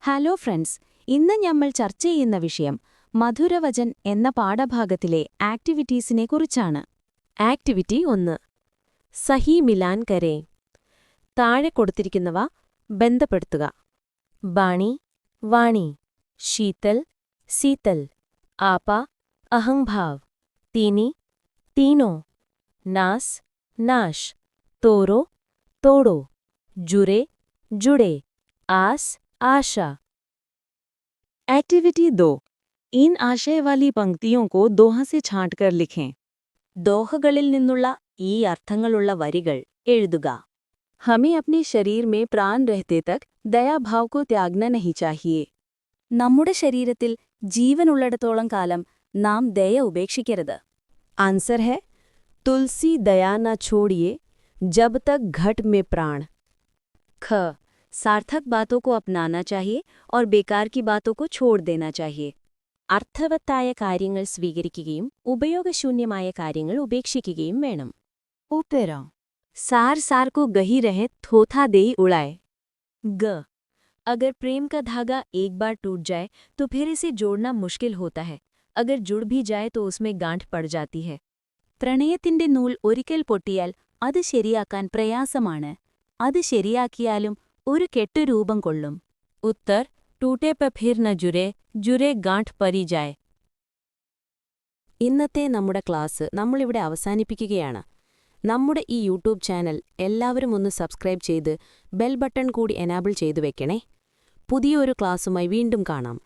Hello friends, ഇന്ന് നമ്മൾ ചർച്ച ചെയ്യുന്ന വിഷയം മധുരവചൻ എന്ന പാഠഭാഗത്തിലെ ആക്ടിവിറ്റീസിനെക്കുറിച്ചാണ്. ആക്ടിവിറ്റി 1. സഹി മിലാൻ കരേ. താഴെ കൊടുത്തിരിക്കുന്നവ ബന്ധപ്പെടുത്തുക. ബാണി, വാണി, ശീതൽ, സീതൽ, ആപ, അഹംഭാവ്, തീനി, തീനോ, നാസ്, നാശ്, തോരോ, തോടോ, जुरे, जुड़े, आस, आशा. एक्टिविटी 2. इन आशय वाली पंक्तियों को दोहा से छांटकर लिखें. ദോഹകളിൽ നിന്നുള്ള ഈ അർത്ഥങ്ങളുള്ള വരികൾ എഴുതുക. हमें अपने शरीर में प्राण रहते तक दया भाव को त्यागना नहीं चाहिए. നമ്മുടെ ശരീരത്തിൽ ജീവനുള്ളിടത്തോളം കാലം നാം ദയ ഉപേക്ഷിക്കരുത്. आंसर है तुलसी दया न छोड़िए जब तक घट में प्राण. ख. सार्थक बातों को अपनाना चाहिए और बेकार की बातों को छोड़ देना चाहिए. അർത്ഥവത്തായ കാര്യങ്ങൾ സ്വീകരിക്കുകയും ഉപയോഗശൂന്യമായ കാര്യങ്ങൾ ഉപേക്ഷിക്കുകയും വേണം. उत्तरा सार सार को गही रहे थोथा दे उड़ाए. ग. अगर प्रेम का धागा एक बार टूट जाए तो फिर इसे जोड़ना मुश्किल होता है. अगर जुड़ भी जाए तो उसमें गांठ पड़ जाती है. പ്രണയത്തിന്റെ നൂൽ ഒരിക്കൽ പൊട്ടിയാൽ അത് ശരിയാക്കാൻ പ്രയാസമാണ്. അത് ശരിയാക്കിയാലും ഒരു കെട്ടുരൂപം കൊള്ളും. उत्तर टूटे पर फिर न जुरे, जुरे गांठ परी जाए. ഇന്നത്തെ നമ്മുടെ ക്ലാസ് നമ്മളിവിടെ അവസാനിപ്പിക്കുകയാണ്. നമ്മുടെ ഈ യൂട്യൂബ് ചാനൽ എല്ലാവരും ഒന്ന് സബ്സ്ക്രൈബ് ചെയ്ത് ബെൽ ബട്ടൺ കൂടി എനാബിൾ ചെയ്തു വെക്കണേ. പുതിയൊരു ക്ലാസ്സുമായി വീണ്ടും കാണാം.